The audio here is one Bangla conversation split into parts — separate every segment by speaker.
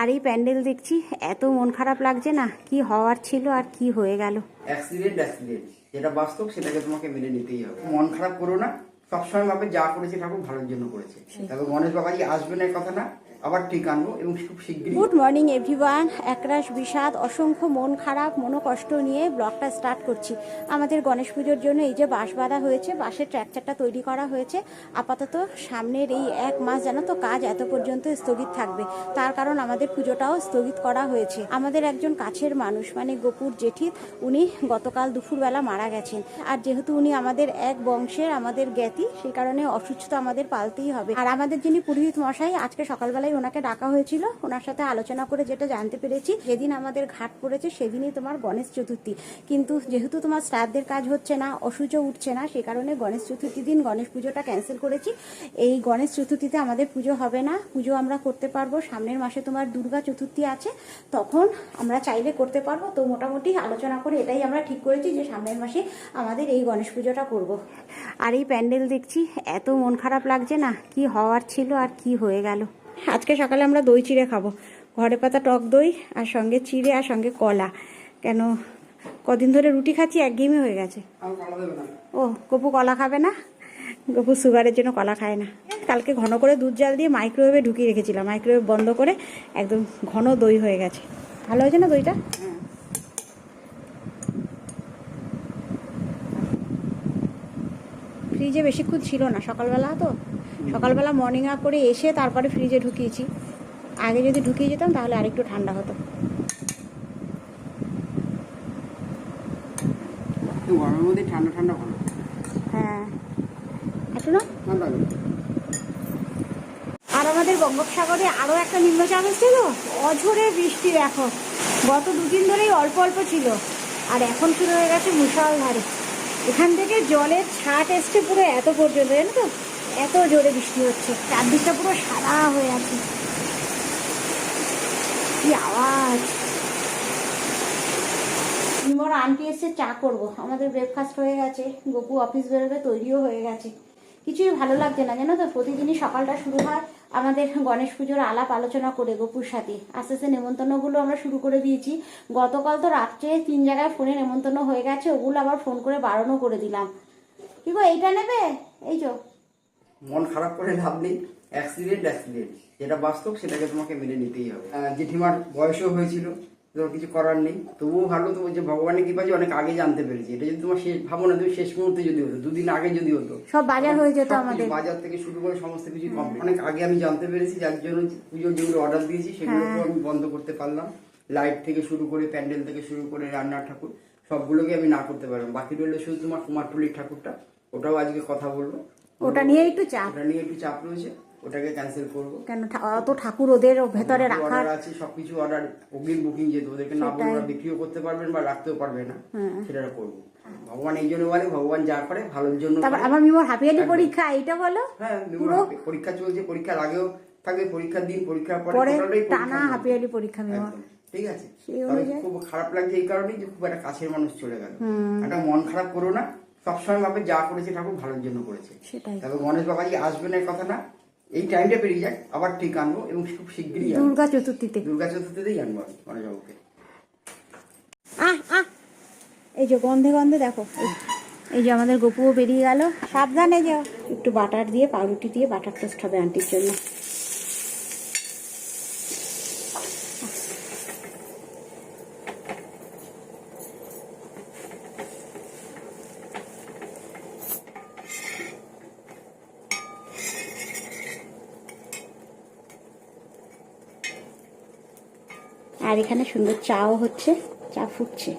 Speaker 1: আর এই প্যান্ডেল দেখছি, এত মন খারাপ লাগছে না, কি হওয়ার ছিল আর কি হয়ে গেল।
Speaker 2: অ্যাক্সিডেন্ট যেটা বাস্তব সেটাকে তোমাকে মেনে নিতেই হবে। মন খারাপ করো না, সবসময় ভাবে যা করেছে ঠাকুর ভালোর জন্য করেছে। তবে গণেশ বাবাজি আসবেন এর কথা না, আবার ঠিক আনবো এবং খুব শীঘ্রই।
Speaker 1: Good morning everyone. একরাশ বিষাদ, অসংখ্য মন খারাপ, মনোকষ্ট নিয়ে ব্লগটা স্টার্ট করছি। আমাদের গণেশ পুজোর জন্য এই যে বাঁশ বাঁধা হয়েছে, বাঁশের ট্র্যাকচারটা তৈরি করা হয়েছে। আপাতত সামনের এই এক মাস জানো তো কাজ এত পর্যন্ত স্থগিত থাকবে, তার কারণ আমাদের পুজোটাও স্থগিত করা হয়েছে। আমাদের একজন কাছের মানুষ মানে গোপুর জেঠি, উনি গতকাল দুপুরবেলা মারা গেছেন। আর যেহেতু উনি আমাদের এক বংশের, আমাদের জ্ঞাতি, সেই কারণে অসুস্থতা আমাদের পালতেই হবে। আর আমাদের যিনি পুরোহিত মশাই, আজকে সকালবেলায় ওনাকে ডাকা হয়েছিল, ওনার সাথে আলোচনা করে যেটা জানতে পেরেছি, যেদিন আমাদের ঘাট পড়েছে সেদিনই তোমার গণেশ চতুর্থী। কিন্তু যেহেতু তোমার শ্রাদ্ধের কাজ হচ্ছে না, অসুচও উঠছে না, সে কারণে গণেশ চতুর্থী দিন গণেশ পুজোটা ক্যান্সেল করেছি। এই গণেশ চতুর্থীতে আমাদের পুজো হবে না, পুজো আমরা করতে পারবো সামনের মাসে তোমার দুর্গা চতুর্থী আছে, তখন আমরা চাইলে করতে পারবো। তো মোটামুটি আলোচনা করে এটাই আমরা ঠিক করেছি যে সামনের মাসে আমাদের এই গণেশ পুজোটা করব। আর এই প্যান্ডেল দেখছি, এত মন খারাপ লাগছে না, কি হওয়ার ছিল আর কি হয়ে গেল। আজকে সকালে আমরা দই চিড়ে খাবো, ঘরে পাতা টক দই আর সঙ্গে চিড়ে আর সঙ্গে কলা। কেন কদিন ধরে রুটি খাচ্ছি, একঘেয়েমি হয়ে গেছে। ও গপু কলা খাবে না, গপু সুগারের জন্য কলা খায় না। কালকে ঘন করে দুধ জাল দিয়ে মাইক্রোওয়েভে ঢুকিয়ে রেখেছিলাম, মাইক্রোওয়েভ বন্ধ করে একদম ঘন দই হয়ে গেছে। ভালো হয়েছে না দইটা? ফ্রিজে বেশিক্ষণ ছিল না, সকালবেলা তো, সকালবেলা মর্নিং ওয়াক করে এসে তারপরে ফ্রিজে ঢুকিয়েছি। আগে যদি ঢুকিয়ে যেতাম তাহলে আরেকটু ঠান্ডা হতো।
Speaker 2: গরমের মধ্যে ঠান্ডা ঠান্ডা ভালো।
Speaker 1: হ্যাঁ একটু না। আর আমাদের বঙ্গোপসাগরে আরও একটা নিম্নচাপ এসেছিল, অঝোরে বৃষ্টি। দেখো গত দুদিন ধরেই অল্প অল্প ছিল, আর এখন শুরু হয়ে গেছে মুষলধারে। এখান থেকে জলের ছাট এসছে পুরো এত পর্যন্ত, জানো তো, এত জোরে বৃষ্টি হচ্ছে, চারদিকটা পুরো সাদা হয়ে আছে। কি আওয়াজ! নিমর আন্টি এসছে, চা করব। আমাদের ব্রেকফাস্ট হয়ে গেছে, গপু অফিস বেরোবে, তৈরিও হয়ে গেছে। কিছুই ভালো লাগছে না জানো তো, প্রতিদিনই সকালটা শুরু হয় আমাদের গণেশ পুজোর আলাপ আলোচনা করে গপুর সাথে। আস্তে আস্তে নেমন্তন্নগুলো আমরা শুরু করে দিয়েছি। গতকাল তো রাত্রে 3 জায়গায় ফোনে নেমন্তন্ন হয়ে গেছে, ওগুলো আবার ফোন করে বারণও করে দিলাম। কি গো এইটা নেবে? এই তো
Speaker 2: মন খারাপ করে লাভ নেই, অ্যাক্সিডেন্ট যেটা বাস্তব সেটাকে তোমাকে মেনে নিতেই হবে। জেঠিমার বয়সও হয়েছিল, তোমার কিছু করার নেই। তবুও ভালো তো যে ভগবানের কৃপা যে অনেক আগে জানতে পেরেছি। এটা যদি তোমার শেষ ভাবো না, তুমি শেষ মুহূর্তে যদি হতো, 2 দিন আগে যদি হতো,
Speaker 1: সব বাজার হয়ে যেত আমাদের,
Speaker 2: বাজার থেকে শুরু করে সমস্ত কিছু কমপ্লিট। অনেক আগে আমি জানতে পেরেছি, যার জন্য পুজোর যেগুলো অর্ডার দিয়েছি সেগুলোকেও আমি বন্ধ করতে পারলাম। লাইট থেকে শুরু করে, প্যান্ডেল থেকে শুরু করে, রান্নার ঠাকুর সবগুলোকে আমি না করতে পারলাম। বাকি রইলো শুধু তোমার কুমারটুলির ঠাকুরটা, ওটাও আজকে কথা বলবো।
Speaker 1: ওটা নিয়ে একটু চাপ,
Speaker 2: ওটা নিয়ে একটু চাপ রয়েছে, ওটাকে ক্যান্সেল করবো।
Speaker 1: কেন অত ঠাকুর ওদের ভেতরে রাখার
Speaker 2: আছে, সবকিছু অর্ডার অগ্রিম বুকিং, যেহেতু ওদেরকে না বলে ওরা বিক্রিও করতে পারবেন বা রাখতেও পারবে না, সেটা করবো। ভগবান এই জন্য বলে, ভগবান যা করে ভালোর জন্য।
Speaker 1: তারপর আমার মিমোর হাফিয়ালি পরীক্ষা, এইটা বলো।
Speaker 2: হ্যাঁ, পরীক্ষা চলছে, পরীক্ষার আগেও থাকবে, পরীক্ষার দিন, পরীক্ষার পরে
Speaker 1: টানা হাফিয়ালি পরীক্ষা মিমোর।
Speaker 2: ঠিক আছে, খুব খারাপ লাগছে এই কারণেই যে খুব একটা কাছের মানুষ চলে গেল। একটা মন খারাপ করো না, সবসময় ভাবে যা করেছে ঠাকুর ভালোর জন্য করেছে। তবে গণেশ বাবাজি আসবেন এর কথা না, এই টাইমটা পেরিয়ে যাক, আবার ঠিক আনবো এবং খুব শীঘ্রই দুর্গা চতুর্থীতেই আনবো আমি গণেশ বাবুকে।
Speaker 1: এই যে গন্ধে গন্ধে দেখো, এই যে আমাদের গপুও বেরিয়ে গেল। সাবধানে যাও। একটু বাটার দিয়ে, পাউরুটি দিয়ে বাটার টোস্ট হবে আন্টির জন্য। আর এখানে সুন্দর চাও হচ্ছে, চা ফুটছে।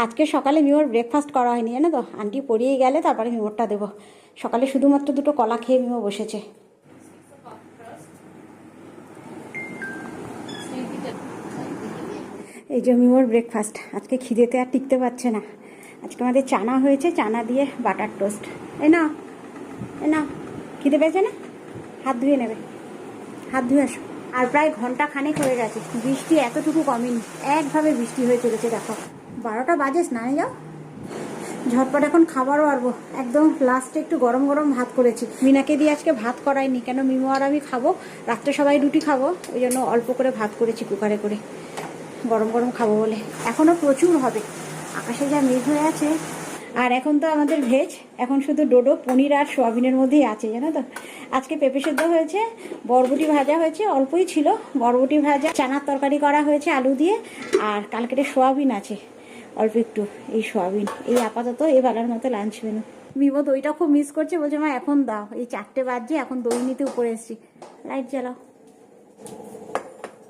Speaker 1: আজকে সকালে মিমোর ব্রেকফাস্ট করা হয়নি জানো তো, আন্টি পড়িয়ে গেলে তারপরে মিমোরটা দেবো। সকালে শুধুমাত্র 2টো কলা খেয়ে মিমো বসেছে। এই যে মিমোর ব্রেকফাস্ট। আজকে খিদেতে আর টিকতে পারছে না। আজকে আমাদের চানা হয়েছে, চানা দিয়ে বাটার টোস্ট। এই না খিদে পেয়েছে না, হাত ধুয়ে নেবে, হাত ধুয়ে আসো। আর প্রায় ঘন্টা খানেক হয়ে গেছে, বৃষ্টি এতটুকু কমেনি, একভাবে বৃষ্টি হয়ে চলেছে। দেখো 12টা বাজে, স্নানে যাও। ঝটপট এখন খাবারও পারবো। একদম লাস্টে একটু গরম গরম ভাত করেছি। মিনাকে দিয়ে আজকে ভাত করাইনি, কেন মিমো আর আমি খাবো, রাত্রে সবাই রুটি খাবো, ওই জন্য অল্প করে ভাত করেছি কুকারে করে, গরম গরম খাবো বলে। এখনও প্রচুর হবে, আকাশে যা মেঘ হয়ে আছে। আর এখন তো আমাদের ভেজ, এখন শুধু ডোডো পনির আর সোয়াবিনের মধ্যেই আছে, জানো তো। আজকে পেঁপে সেদ্ধ হয়েছে, বরবটি ভাজা হয়েছে, অল্পই ছিল বরবটি ভাজা, চানার তরকারি করা হয়েছে আলু দিয়ে, আর কালকের সোয়াবিন আছে অল্প একটু। এই সোয়াবিন এই আপাতত এই বেলার মতো লাঞ্চ মেনু। মিমো দইটা খুব মিস করছে, বলছে মা এখন দাও, এই 4টে বাজছে, এখন দই নিতে উপরে এসেছি। লাইট জ্বালাও।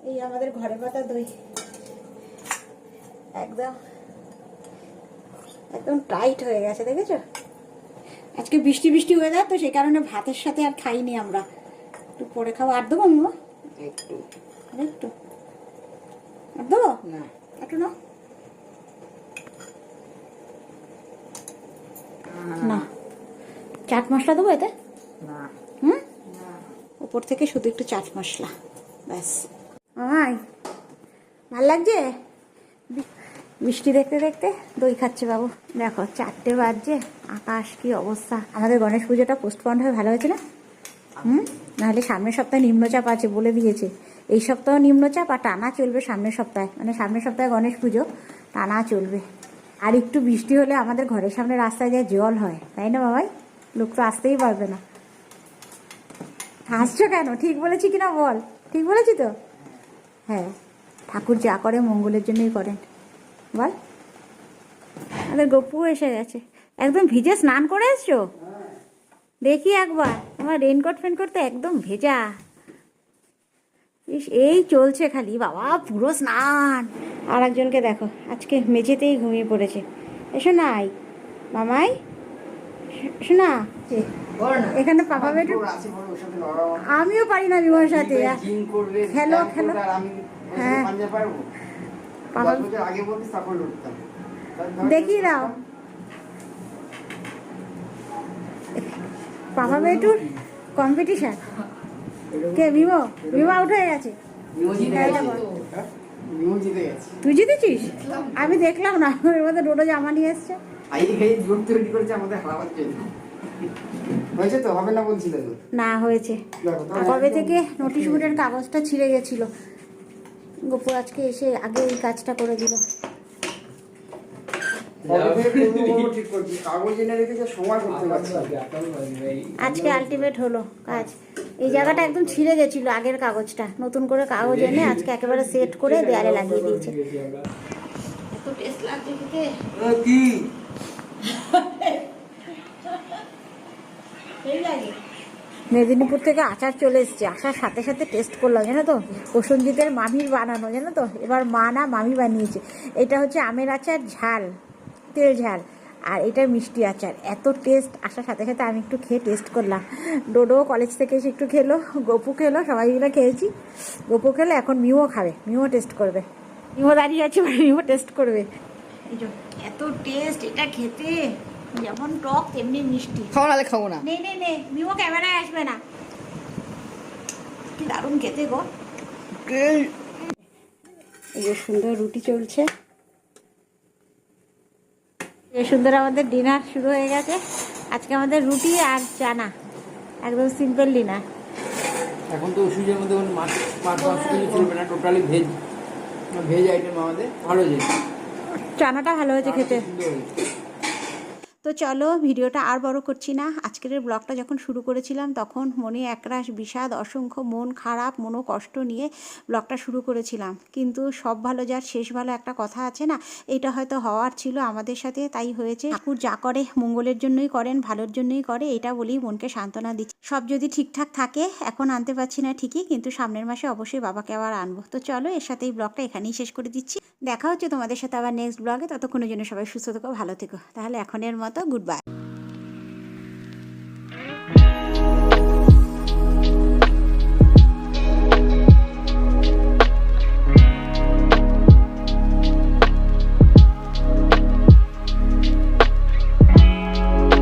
Speaker 1: এই আমাদের ঘরে পাতা দই, একদম একদম টাইট হয়ে গেছে, দেখেছো। আজকে বৃষ্টি বৃষ্টি ওয়েদার তো, সেই কারণে ভাতের সাথে আর খাইনি আমরা, একটু পরে খাবো। আর দেবো মিমো?
Speaker 2: একটু
Speaker 1: একটু আর দেবো
Speaker 2: না,
Speaker 1: একটু না না, চাট মশলা দেবো এতে?
Speaker 2: না,
Speaker 1: হুম, উপর থেকে শুধু একটু চাট মশলা, ব্যাস। আয় ভাল লাগছে বৃষ্টি দেখতে দেখতে দই খাচ্ছে বাবু। দেখো 4টে বাজছে, আকাশ কি অবস্থা। আমাদের গণেশ পুজোটা পোস্টপন্ড হয়ে ভালো হয়েছে না? নাহলে সামনের সপ্তাহে নিম্নচাপ আছে বলে দিয়েছে। এই সপ্তাহ নিম্নচাপ আর টানা চলবে সামনের সপ্তাহে, মানে সামনের সপ্তাহে গণেশ পুজো টানা চলবে। আর একটু বৃষ্টি হলে আমাদের ঘরের সামনে রাস্তায় যায় জল হয়, তাই না বাবাই? লোক তো আসতেই পারবে না। হাসছো কেন? ঠিক বলেছি কিনা বল? ঠিক বলেছি তো? হ্যাঁ, ঠাকুর যা করে মঙ্গলের জন্যই করেন, বল। আমাদের গপু এসে গেছে, একদম ভিজে স্নান করে এসছো? দেখি একবার, আমার রেনকোট ফেনকোট তো একদম ভেজা। ইস, এই চলছে খালি বাবা, পুরো স্নান। আর একজনকে দেখো আজকে মেঝেতেই ঘুমিয়ে পড়েছে। এসো নাই মামাই, শোনা এখানে পাপা বেটু। আমিও পারি না বিমার সাথে। খেলো খেলো। হ্যাঁ, দেখি দাও পাপা বেটুর কম্পিটিশন। কে? বিমো? বিমো আউট হয়ে গেছে। তুই জিতেছিস? আমি দেখলাম না, ওর মধ্যে ডোডো জামা নিয়ে এসছে। না হয়েছে, কবে থেকে নোটিশ বোর্ডের কাগজটা ছিঁড়ে গেছিল, গোপু আজকে এসে আগে এই কাজটা করে দিল। আজকে আলটিমেট হলো কাজ। এই জায়গাটা একদম ছিঁড়ে গেছিল আগের কাগজটা, নতুন করে কাগজ এনে আজকে একেবারে সেট করে দেয়ালে লাগিয়ে দিয়েছে। এত টেস্ট লাগছে খেতে। মেদিনীপুর থেকে আচার চলে এসছে, আসার সাথে সাথে টেস্ট করলাম, জানো তো। প্রসঞ্জিতের মামির বানানো, জানো তো। এবার মা না মামি বানিয়েছে। এটা হচ্ছে আমের আচার, ঝাল, তেল ঝাল, আর এটা মিষ্টি আচার। এত টেস্ট, আসার সাথে সাথে আমি একটু খেয়ে টেস্ট করলাম। ডোডো কলেজ থেকে এসে একটু খেলো, গপু খেলো, সবাই মিলে খেয়েছি। গপু খেলো, এখন মিমো খাবে, মিমো টেস্ট করবে। মিমো দাঁড়িয়ে আছে, মিমো টেস্ট করবে। এই যে এত টেস্ট এটা খেতে, যেমন টক তেমনি মিষ্টি।
Speaker 3: খাও নাহলে খাবো না।
Speaker 1: নে নে নে, মিমো ক্যামেরায় আসবে না। কি দারুণ খেতে গো। এই যে সুন্দর রুটি চলছে, এই সুন্দর আমাদের ডিনার শুরু হয়ে গেছে। আজকে আমাদের রুটি আর চানা, একদম সিম্পল ডিনার।
Speaker 2: এখন তো ওষুধের মধ্যে মাছ মাছ কিছু চলবে না, টোটালি ভেজ, ভেজ আইটেম আমাদের ভালো জিনিস।
Speaker 1: চানাটা ভালো হয়েছে খেতে। তো চলো, ভিডিওটা আর বড় করছি না। আজকের ব্লগটা যখন শুরু করেছিলাম তখন মনে একরাশ বিষাদ, অসংখ্য মন খারাপ, মনোকষ্ট নিয়ে ব্লগটা শুরু করেছিলাম। কিন্তু সব ভালো যার শেষ ভালো একটা কথা আছে না, এটা হয়তো হওয়ার ছিল আমাদের সাথে, তাই হয়েছে। ঠাকুর যা করে মঙ্গলের জন্যই করেন, ভালোর জন্যই করে, এটা বলেই মনকে সান্ত্বনা দিচ্ছি। সব যদি ঠিকঠাক থাকে, এখন আনতে পারছি না ঠিকই, কিন্তু সামনের মাসে অবশ্যই বাবাকে আবার আনবো। তো চলো, এর সাথে এই ব্লগটা এখানেই শেষ করে দিচ্ছি। দেখা হচ্ছে তোমাদের সাথে আবার নেক্সট ব্লগে। ততক্ষণের জন্য সবাই সুস্থ থেকো, ভালো থেকো। তাহলে এখনের মতো গুড বাই।